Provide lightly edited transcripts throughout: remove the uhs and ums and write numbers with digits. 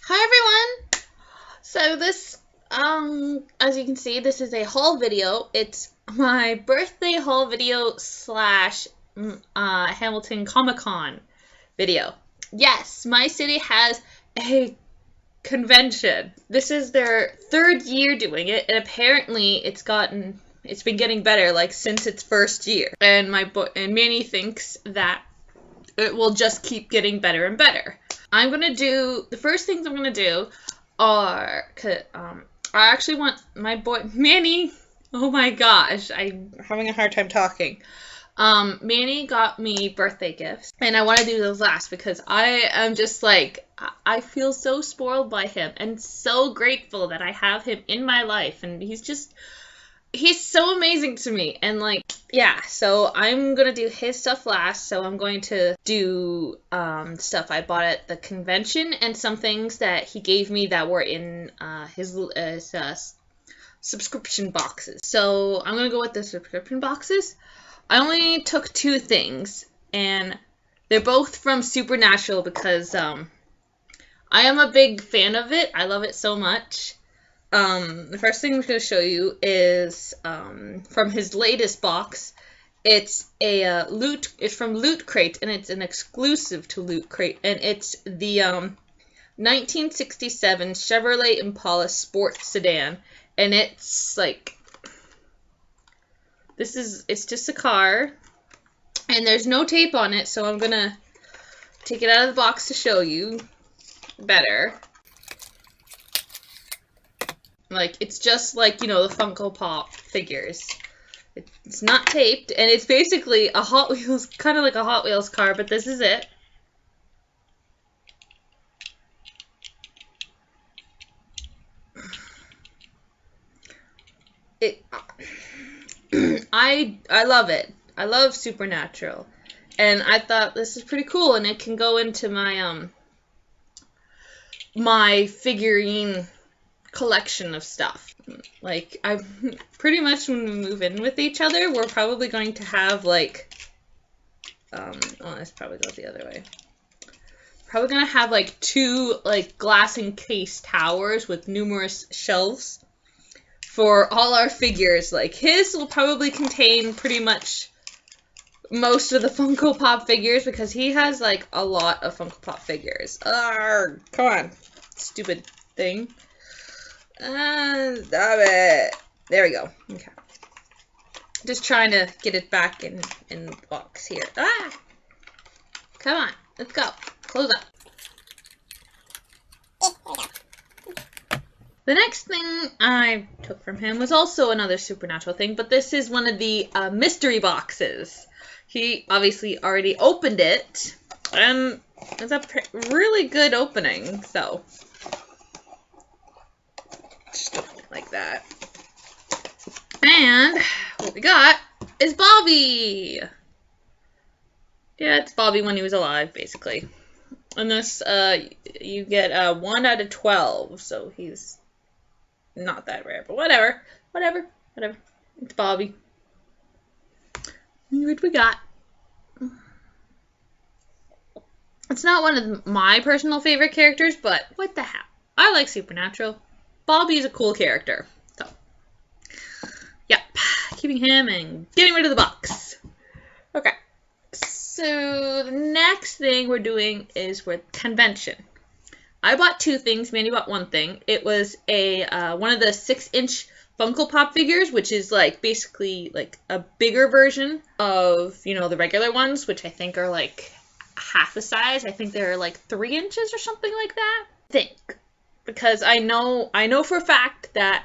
Hi everyone! So this, as you can see, this is a haul video. It's my birthday haul video slash Hamilton ComicCon video. Yes, my city has a convention. This is their third year doing it, and apparently it's been getting better, like, since its first year. And Manny thinks that it will just keep getting better and better. The first things I'm gonna do are, I actually want my boy, Manny, oh my gosh, I'm having a hard time talking. Manny got me birthday gifts, and I want to do those last because I am just like, I feel so spoiled by him and so grateful that I have him in my life, and he's so amazing to me. And like, yeah, so I'm gonna do his stuff last. So I'm going to do stuff I bought at the convention and some things that he gave me that were in his subscription boxes. So I'm gonna go with the subscription boxes. I only took two things, and they're both from Supernatural because I am a big fan of it. I love it so much. The first thing I'm going to show you is from his latest box. It's it's from LootCrate, and it's an exclusive to LootCrate, and it's the 1967 Chevrolet Impala sports sedan, and it's like, it's just a car, and there's no tape on it, so I'm gonna take it out of the box to show you better. Like, it's just like, you know, the FunkoPop figures. It's not taped, and it's basically a Hot Wheels, kind of like a Hot Wheels car, but this is it. I love it. I love Supernatural, and I thought this is pretty cool, and it can go into my my figurine collection of stuff. Like, I pretty much, when we move in with each other, we're probably going to have like let's probably go the other way. Probably gonna have like two like glass encased towers with numerous shelves for all our figures. Like, his will probably contain pretty much most of the Funko Pop figures because he has like a lot of Funko Pop figures. Come on, stupid thing. Stop it. There we go. Okay. Just trying to get it back in the box here. Come on. Let's go. Close up. The next thing I took from him was also another Supernatural thing, but this is one of the mystery boxes. He obviously already opened it, and it's a really good opening, so just open it like that. And what we got is Bobby. Yeah, it's Bobby when he was alive, basically. And this, you get 1 out of 12, so he's not that rare, but whatever. It's Bobby. What we got? It's not one of my personal favorite characters, but what the hell? I like Supernatural. Bobby's a cool character. So, yep. Keeping him and getting rid of the box. Okay. So, the next thing we're doing is with convention. I bought two things. Manny bought one thing. It was one of the 6-inch Funko Pop figures, which is like basically like a bigger version of, you know, the regular ones, which I think are like half the size. I think they're like 3 inches or something like that. Because I know for a fact that,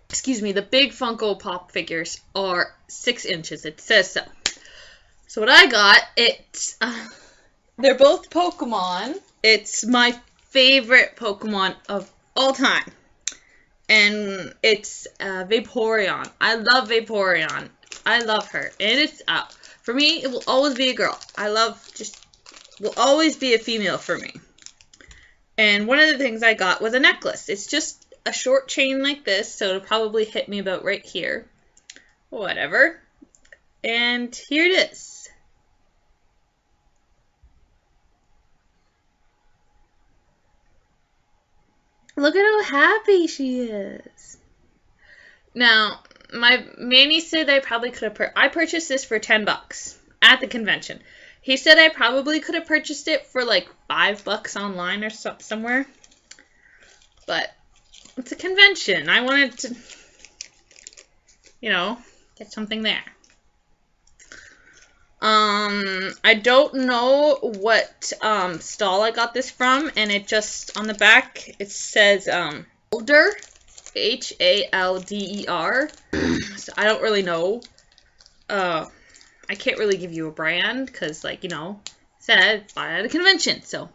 excuse me, the big Funko Pop figures are 6 inches. It says so. So what I got, they're both Pokemon. It's my favorite Pokemon of all time. And it's Vaporean. I love Vaporean. I love her. And it's, for me, it will always be a girl. Will always be a female for me. And one of the things I got was a necklace. It's just a short chain like this, so it'll probably hit me about right here. Whatever. And here it is. Look at how happy she is. Now, my Manny said I probably could have I purchased this for $10 at the convention. He said I probably could have purchased it for like $5 online or somewhere. But it's a convention. I wanted to, get something there. I don't know what stall I got this from, and it just on the back it says Halder, Halder. So I don't really know. I can't really give you a brand because, said buy at a convention. So,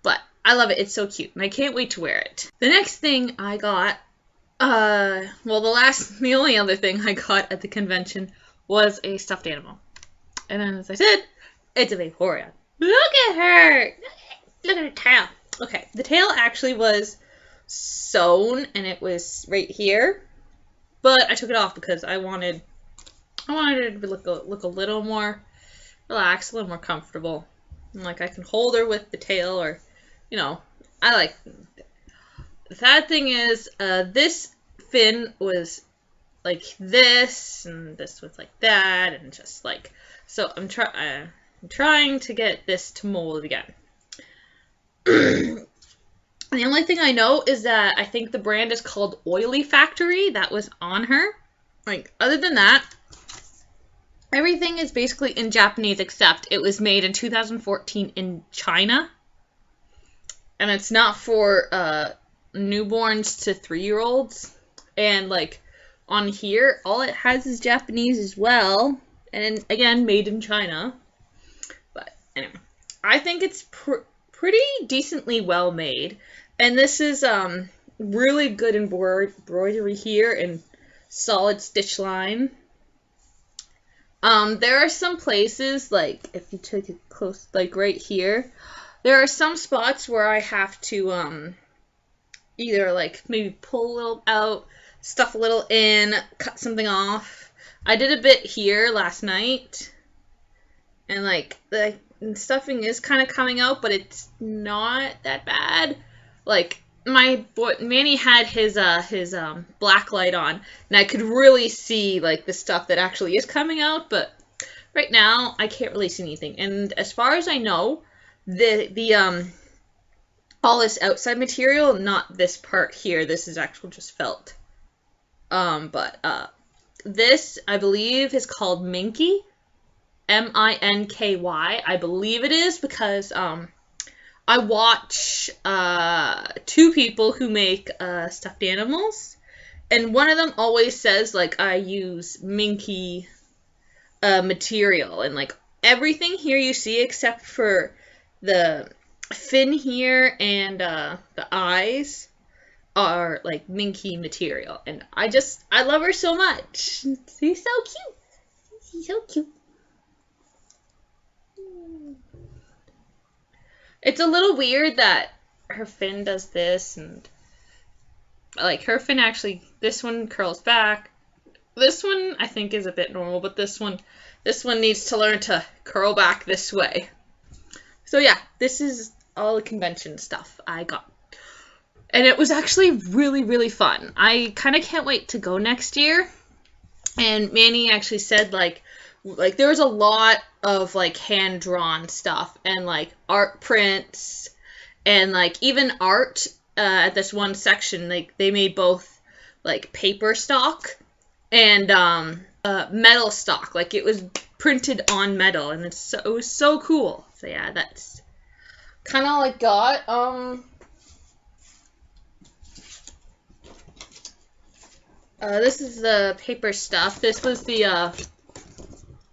but I love it. It's so cute, and I can't wait to wear it. The next thing I got, the only other thing I got at the convention was a stuffed animal. And then, as I said, it's a Vaporean. Look at her! Look at her tail. Okay, the tail actually was sewn, and it was right here. But I took it off because I wanted it to look a little more relaxed, a little more comfortable. And, I can hold her with the tail, or, I like. The sad thing is, this fin was like this, and this was like that, and just so I'm trying to get this to mold again. The only thing I know is that I think the brand is called Oily Factory. That was on her. Other than that, everything is basically in Japanese, except it was made in 2014 in China, and it's not for newborns to 3-year-olds. And on here, all it has is Japanese as well. And again, made in China. But anyway, I think it's pretty decently well made. And this is really good embroidery here and solid stitch line. There are some places, if you take it close, right here, there are some spots where I have to either maybe pull a little out, stuff a little in, cut something off. I did a bit here last night, and the stuffing is kind of coming out, but it's not that bad. My boy Manny had his black light on, and I could really see the stuff that actually is coming out, but right now I can't really see anything. And as far as I know, the all this outside material, not this part here, this is actual just felt. This, I believe, is called Minky. Minky. I believe it is because I watch 2 people who make stuffed animals, and one of them always says I use Minky material, and everything here you see except for the fin here and the eyes are Minky material, and I love her so much. She's so cute. She's so cute. It's a little weird that her fin does this, and her fin actually, this one curls back. This one I think is a bit normal, but this one needs to learn to curl back this way. So yeah, this is all the convention stuff I got. And it was actually really, really fun. I kind of can't wait to go next year. And Manny actually said, there was a lot of, hand-drawn stuff. And, art prints. And, even art at this one section. They made both, paper stock and metal stock. It was printed on metal. And it was so cool. So, yeah, that's kind of all I got. This is the paper stuff. This was the,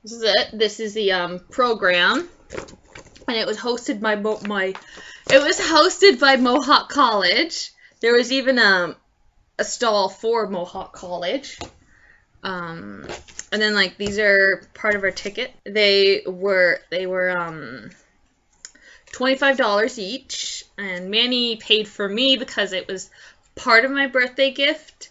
this is it. This is the, program. And it was hosted by Mohawk College. There was even, a stall for Mohawk College. And then, these are part of our ticket. They were, $25 each. And Manny paid for me because it was part of my birthday gift.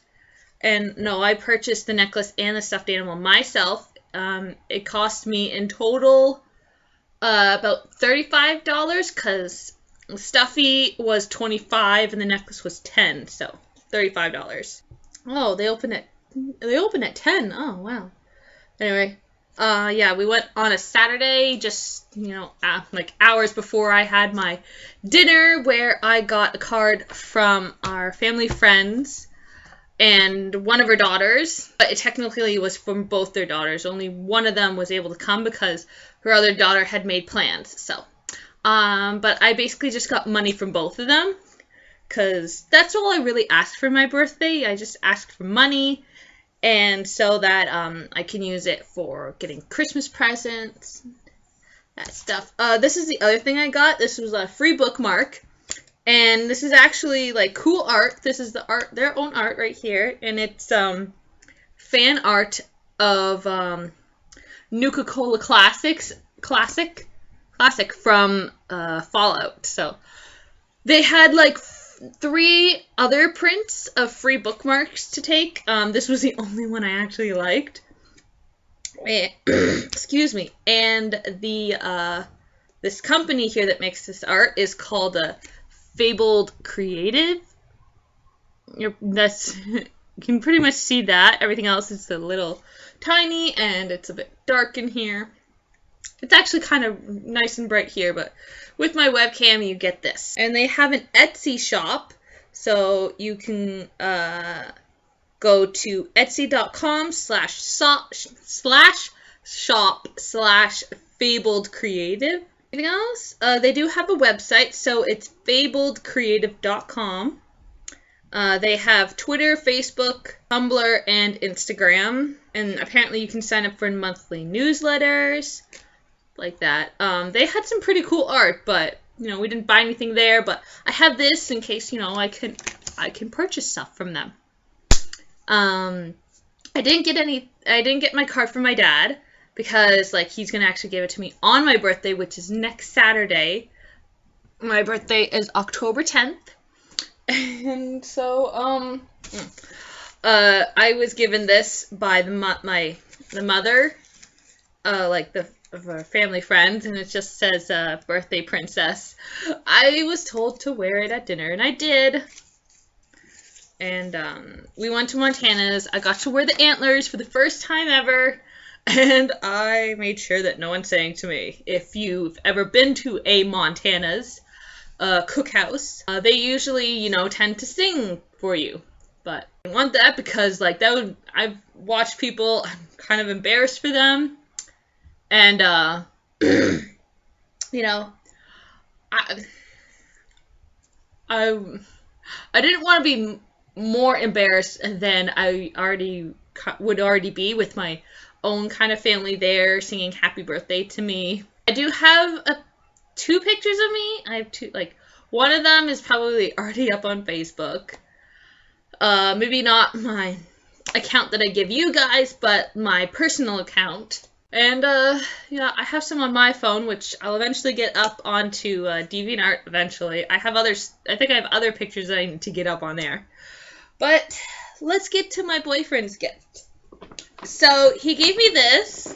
And no, I purchased the necklace and the stuffed animal myself. It cost me in total about $35 because stuffy was $25 and the necklace was $10, so $35. Oh, they open at 10. Oh, wow. Anyway, yeah, we went on a Saturday, just, you know, like hours before I had my dinner, where I got a card from our family friends and one of her daughters, but it technically was from both their daughters. Only one of them was able to come because her other daughter had made plans, so. But I basically just got money from both of them, because that's all I really asked for my birthday. I just asked for money, and so that I can use it for getting Christmas presents, that stuff. This is the other thing I got. This was a free bookmark, and this is actually like cool art. This is the art, their own art right here, and it's fan art of Nuka-Cola Classic from Fallout. So they had like 3 other prints of free bookmarks to take. This was the only one I actually liked. Excuse me. And the this company here that makes this art is called Fabled Creative. You can pretty much see that. Everything else is a little tiny and it's a bit dark in here. It's actually kind of nice and bright here, but with my webcam, you get this. And they have an Etsy shop, so you can go to etsy.com/shop/fabledcreative. Anything else? They do have a website, so it's fabledcreative.com. They have Twitter, Facebook, Tumblr, and Instagram. And apparently you can sign up for monthly newsletters. Like that. They had some pretty cool art, but you know, we didn't buy anything there, but I have this in case, you know, I can purchase stuff from them. I didn't get my card from my dad because like he's gonna actually give it to me on my birthday, which is next Saturday. My birthday is October 10th. And so I was given this by the mother, like of our family friends, and it just says birthday princess. I was told to wear it at dinner, and I did. And we went to Montana's. I got to wear the antlers for the first time ever, and I made sure that no one's saying to me, if you've ever been to a Montana's cookhouse, they usually, you know, tend to sing for you. But I didn't want that because, like, I've watched people, I'm kind of embarrassed for them. And, you know, I didn't want to be more embarrassed than I would already be with my own kind of family there singing happy birthday to me. I do have 2 pictures of me. I have 2, like, one of them is probably already up on Facebook. Maybe not my account that I give you guys, but my personal account. And, yeah, I have some on my phone, which I'll eventually get up onto DeviantArt eventually. I think I have other pictures that I need to get up on there. But let's get to my boyfriend's gift. So, he gave me this,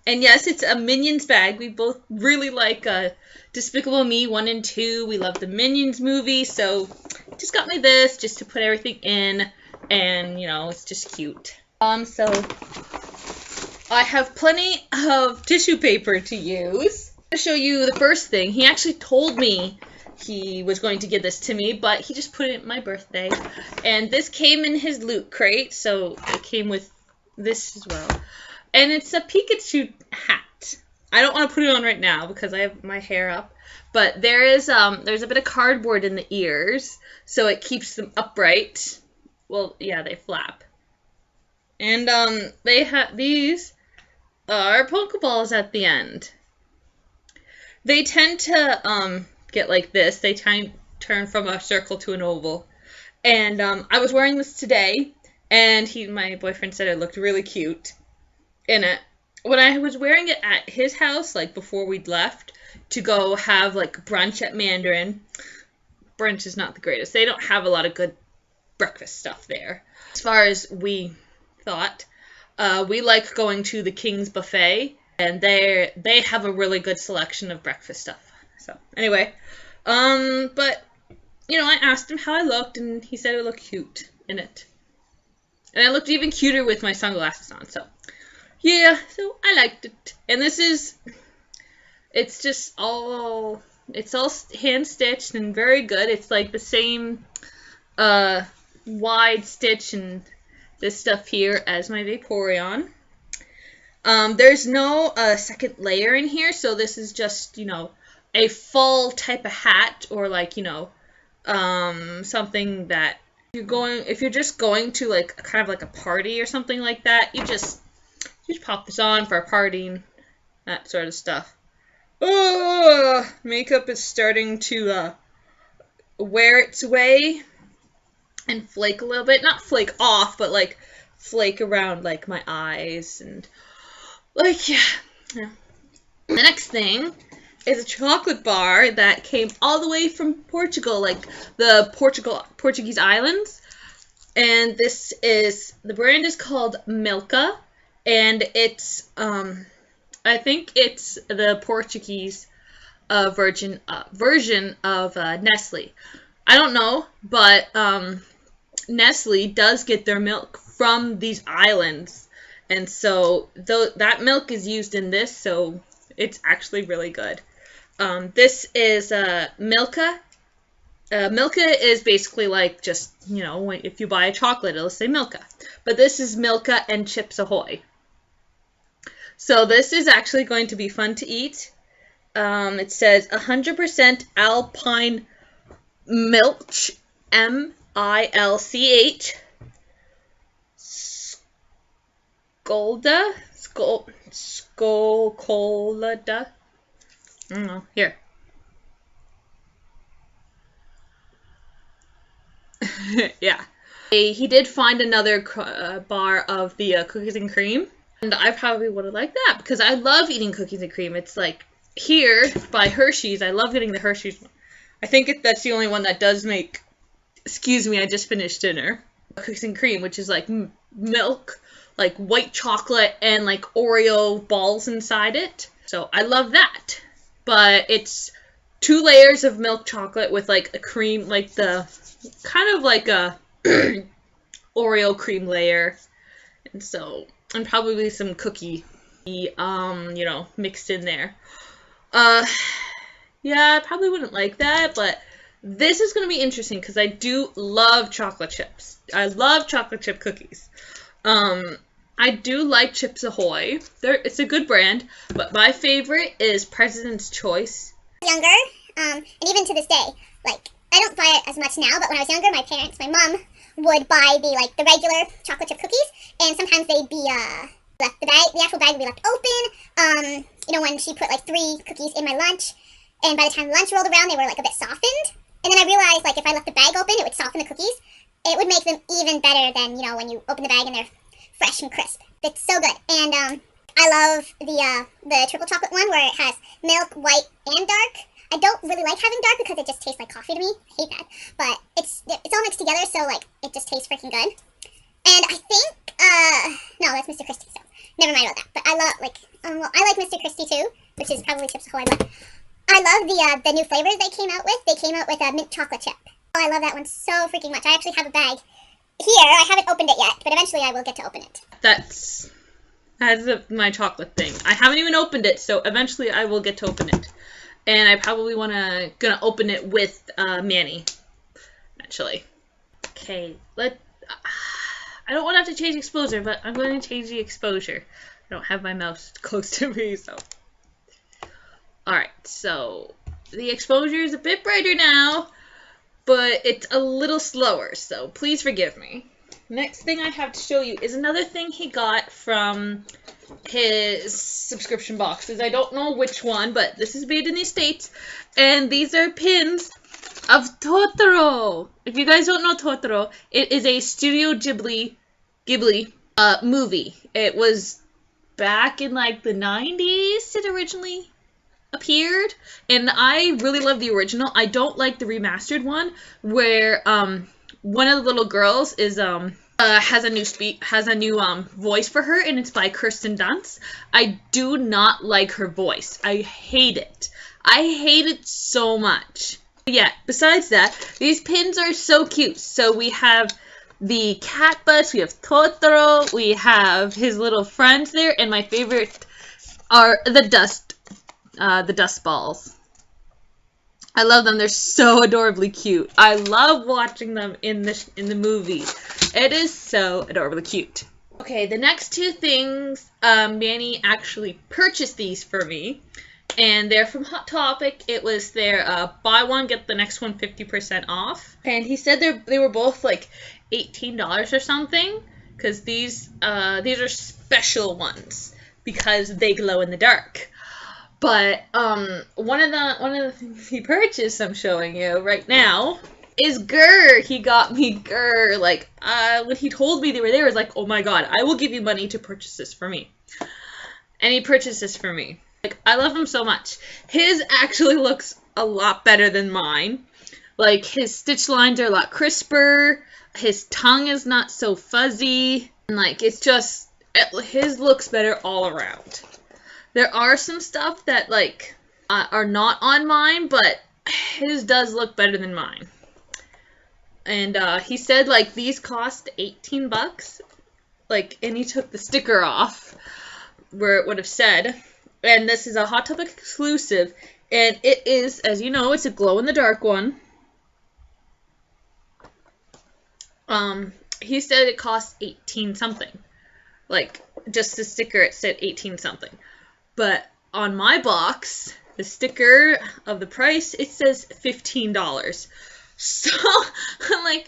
and yes, it's a Minions bag. We both really like Despicable Me 1 and 2. We love the Minions movie, so just got me this just to put everything in, and, you know, it's just cute. So I have plenty of tissue paper to use. I'm going to show you the first thing. He actually told me he was going to give this to me, but he just put it in my birthday. And this came in his loot crate, so it came with this as well. And it's a Pikachu hat. I don't want to put it on right now because I have my hair up. But there's a bit of cardboard in the ears, so it keeps them upright. Well, yeah, they flap. And they have these are Pokeballs at the end. They tend to get like this. They turn from a circle to an oval. And I was wearing this today, and my boyfriend said it looked really cute in it. When I was wearing it at his house, like before we'd left to go have like brunch at Mandarin, brunch is not the greatest. They don't have a lot of good breakfast stuff there. As far as we thought, we like going to the King's Buffet, and they have a really good selection of breakfast stuff. So anyway, But, you know, I asked him how I looked, and he said I looked cute in it. And I looked even cuter with my sunglasses on, so. Yeah, so I liked it. And this is, it's just all, it's all hand-stitched and very good. It's like the same, wide stitch and this stuff here as my Vaporean. There's no second layer in here, so this is just, you know, a fall type of hat, or like, you know, something that if you're just going to like kind of like a party or something like that, you just pop this on for a party and that sort of stuff. Oh, makeup is starting to wear its way and flake a little bit. Not flake off, but like flake around like my eyes and like, yeah. The next thing is a chocolate bar that came all the way from Portugal, like the Portuguese islands. And this is, the brand is called Milka, and it's, I think it's the Portuguese version of Nestle. I don't know, but Nestle does get their milk from these islands, and so that milk is used in this, so it's actually really good. This is Milka. Milka is basically like just, you know, if you buy a chocolate, it'll say Milka. But this is Milka and Chips Ahoy. So this is actually going to be fun to eat. It says 100% alpine milch, M-I-L-C-H, Skolda, Skolda. I don't know. Here. Yeah. He did find another bar of the cookies and cream. And I probably would have liked that because I love eating cookies and cream. It's like here by Hershey's. I love getting the Hershey's one. I think that's the only one that does make, excuse me, I just finished dinner. Cookies and cream, which is like milk, like white chocolate and like Oreo balls inside it. So I love that. But it's 2 layers of milk chocolate with like a cream, like the kind of like a Oreo cream layer. And so, and probably some cookie, you know, mixed in there. Yeah, I probably wouldn't like that, but this is going to be interesting because I do love chocolate chips. I love chocolate chip cookies. I do like Chips Ahoy. It's a good brand, but my favorite is President's Choice. Younger, and even to this day, like, I don't buy it as much now, but when I was younger, my parents, my mom, would buy the regular chocolate chip cookies, and sometimes they'd be, the actual bag would be left open, you know, when she put, like, 3 cookies in my lunch, and by the time lunch rolled around, they were, like, a bit softened, and then I realized, like, if I left the bag open, it would soften the cookies. It would make them even better than, you know, when you open the bag and they're fresh and crisp. It's so good, and, I love the triple chocolate one where it has milk, white, and dark. I don't really like having dark because it just tastes like coffee to me. I hate that. But it's all mixed together, so, like, it just tastes freaking good. And I think, no, that's Mr. Christie, so never mind about that. But I love, like, well, I like Mr. Christie too, which is probably Chips Ahoy, but I love the new flavors they came out with. They came out with a mint chocolate chip. Oh, I love that one so freaking much. I actually have a bag here. I haven't opened it yet, but eventually I will get to open it. That's my chocolate thing. I haven't even opened it, so eventually I will get to open it. And I probably gonna open it with Manny, actually. Okay, I don't want to have to change exposure, but I'm going to change the exposure. I don't have my mouse close to me, so. Alright, so the exposure is a bit brighter now, but it's a little slower, so please forgive me. Next thing I have to show you is another thing he got from his subscription boxes. I don't know which one, but this is made in the States, and these are pins of Totoro. If you guys don't know Totoro, it is a Studio Ghibli movie. It was back in like the 90s it originally appeared, and I really love the original. I don't like the remastered one where one of the little girls is has a new voice for her, and it's by Kirsten Dunst. I do not like her voice. I hate it. I hate it so much. Yeah, besides that, these pins are so cute. So we have the cat bus, we have Totoro, we have his little friends there, and my favorite are the dust balls. I love them. They're so adorably cute. I love watching them in the movie. It is so adorably cute. Okay, the next two things, Manny actually purchased these for me, and they're from HotTopic. It was their buy one, get the next one 50% off. And he said they were both like $18 or something, because these are special ones because they glow in the dark. But one of the things he purchased, I'm showing you right now, is Grr. He got me Grr. Like when he told me they were there, I was like, oh my god, I will give you money to purchase this for me. And he purchased this for me. Like, I love him so much. His actually looks a lot better than mine. Like, his stitch lines are a lot crisper. His tongue is not so fuzzy. And like, it's just, his looks better all around. There are some stuff that, like, are not on mine, but his does look better than mine. And he said, like, these cost 18 bucks. Like, and he took the sticker off where it would have said. And this is a HotTopic exclusive. And it is, as you know, it's a glow-in-the-dark one. He said it cost 18 something. Like, just the sticker, it said 18 something. But on my box, the sticker of the price, it says $15. So, I'm like,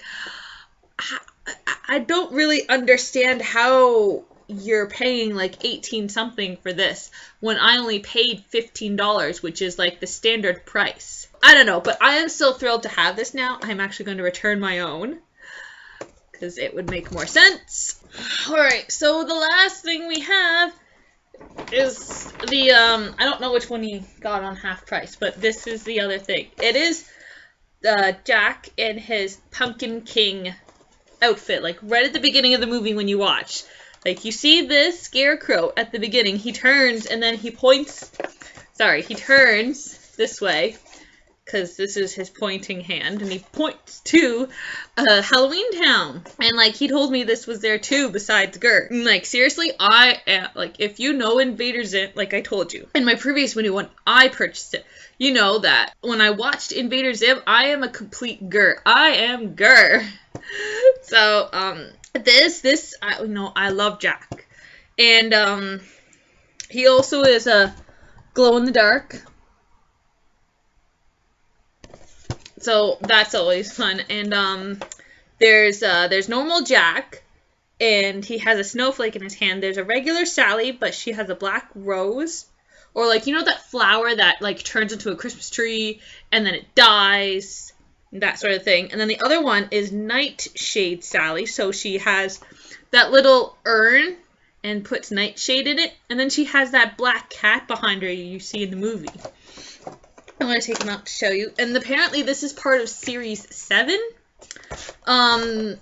I don't really understand how you're paying like 18 something for this when I only paid $15, which is like the standard price. I don't know, but I am so thrilled to have this now. I'm actually going to return my own because it would make more sense. Alright, so the last thing we have is the, I don't know which one he got on half price, but this is the other thing. It is Jack in his Pumpkin King outfit, like right at the beginning of the movie when you watch. Like, you see this scarecrow at the beginning, he turns and then he points, he turns this way, because this is his pointing hand, and he points to Halloween Town. And, like, he told me this was there, too, besides Gert. And, like, seriously, I am, like, if you know Invader Zim, like I told you, in my previous video when I purchased it, you know that when I watched Invader Zim, I am a complete Gert. I am Gert. So, I love Jack. And, he also is a glow-in-the-dark. So that's always fun. And there's normal Jack, and he has a snowflake in his hand. There's a regular Sally, but she has a black rose, or like, you know that flower that like turns into a Christmas tree and then it dies, that sort of thing. And then the other one is Nightshade Sally. So she has that little urn and puts Nightshade in it, and then she has that black cat behind her you see in the movie. I'm going to take him out to show you. And apparently this is part of Series 7.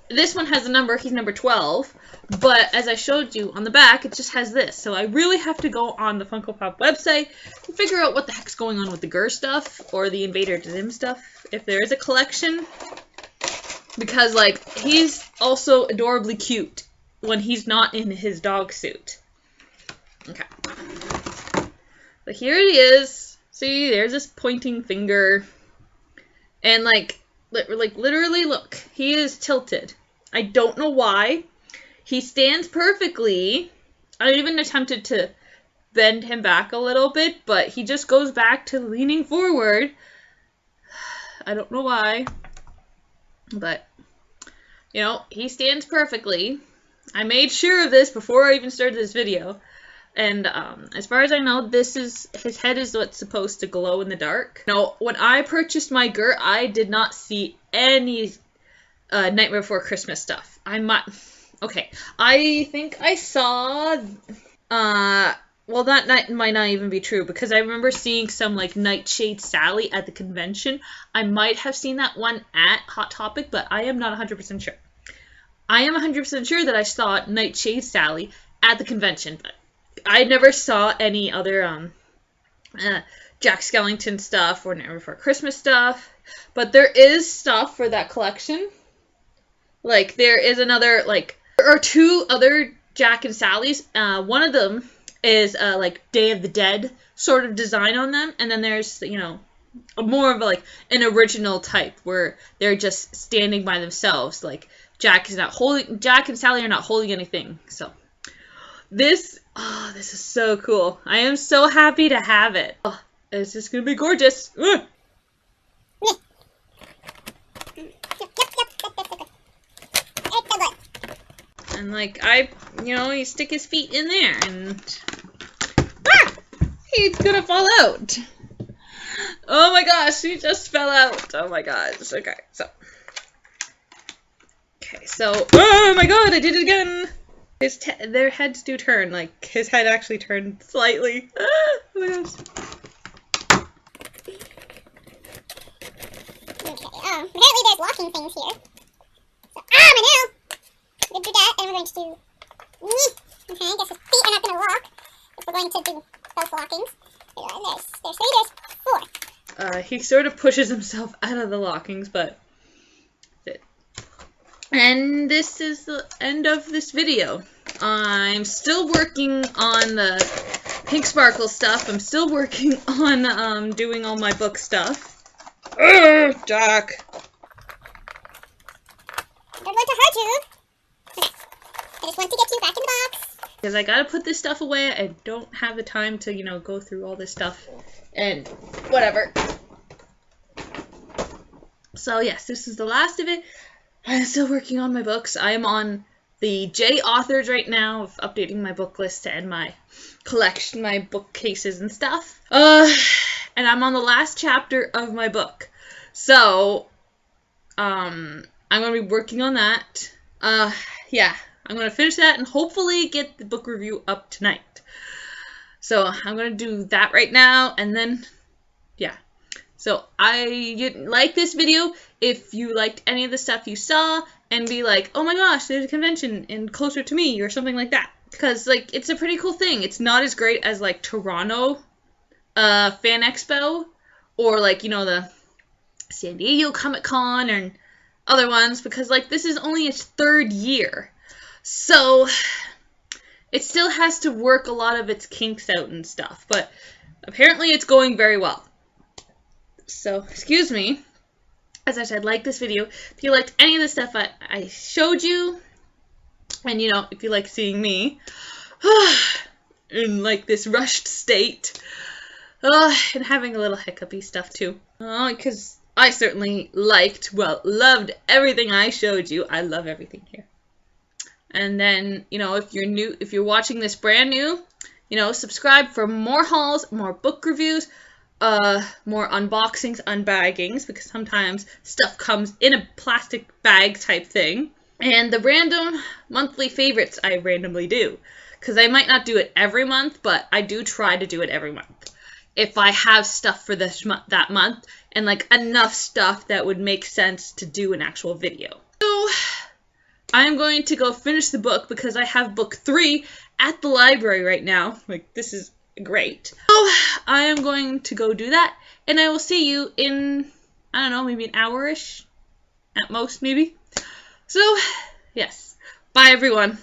This one has a number. He's number 12. But as I showed you on the back, it just has this. So I really have to go on the FunkoPop website to figure out what the heck's going on with the Gur stuff or the Invader Zim stuff, if there is a collection. Because, like, he's also adorably cute when he's not in his dog suit. Okay. But here it is. See, there's this pointing finger, and like literally, look, he is tilted. I don't know why. He stands perfectly. I even attempted to bend him back a little bit, but he just goes back to leaning forward. I don't know why, but, you know, he stands perfectly. I made sure of this before I even started this video. And as far as I know, his head is what's supposed to glow in the dark. Now, when I purchased my Gert, I did not see any Nightmare Before Christmas stuff. Okay, I think I saw, well, that might not even be true, because I remember seeing some, like, Nightshade Sally at the convention. I might have seen that one at HotTopic, but I am not 100% sure. I am 100% sure that I saw Nightshade Sally at the convention, but I never saw any other Jack Skellington stuff or Nightmare Before Christmas stuff. But there is stuff for that collection. Like, there is another, like, there are 2 other Jack and Sally's. One of them is, like, Day of the Dead sort of design on them. And then there's, you know, more of, like, an original type where they're just standing by themselves. Like, Jack and Sally are not holding anything. So, this is so cool. I am so happy to have it. Oh, it's just gonna be gorgeous. Ugh. And like, you stick his feet in there and he's gonna fall out. Oh my gosh, he just fell out. Oh my gosh. Okay, so, oh my god, I did it again. Their heads do turn, like, his head actually turned slightly. Oh my gosh. Okay, apparently there's locking things here. So, my nail! We're going to do that, and we're going to do... Okay, I guess his feet are not going to lock if we're going to do both lockings. There's 4. He sort of pushes himself out of the lockings, but... And this is the end of this video. I'm still working on the Pink Sparkle stuff. I'm still working on doing all my book stuff. Jack! I don't want to hurt you. Okay. I just want to get you back in the box. Because I gotta put this stuff away. I don't have the time to, go through all this stuff. And whatever. So yes, this is the last of it. I'm still working on my books. I am on the J authors right now of updating my book list and my collection, my bookcases and stuff. And I'm on the last chapter of my book. So, I'm going to be working on that. Yeah, I'm going to finish that and hopefully get the book review up tonight. So, I'm going to do that right now and then, yeah. So, you like this video if you liked any of the stuff you saw and be like, oh my gosh, there's a convention and closer to me or something like that. Because, like, it's a pretty cool thing. It's not as great as, like, Toronto Fan Expo or, like, the San Diego ComicCon and other ones because, like, this is only its 3rd year. So, it still has to work a lot of its kinks out and stuff. But apparently it's going very well. So, excuse me, as I said, like this video. If you liked any of the stuff I showed you, and, if you like seeing me in, like, this rushed state, and having a little hiccupy stuff, too, because I certainly loved everything I showed you. I love everything here. And then, if you're watching this brand new, subscribe for more hauls, more book reviews, more unboxings, unbaggings, because sometimes stuff comes in a plastic bag type thing. And the random monthly favorites I randomly do. Because I might not do it every month, but I do try to do it every month. If I have stuff for that month, and like enough stuff that would make sense to do an actual video. So, I'm going to go finish the book because I have book 3 at the library right now. Like, this is great. So, I am going to go do that, and I will see you in, I don't know, maybe an hour-ish, at most, maybe. So, yes. Bye, everyone.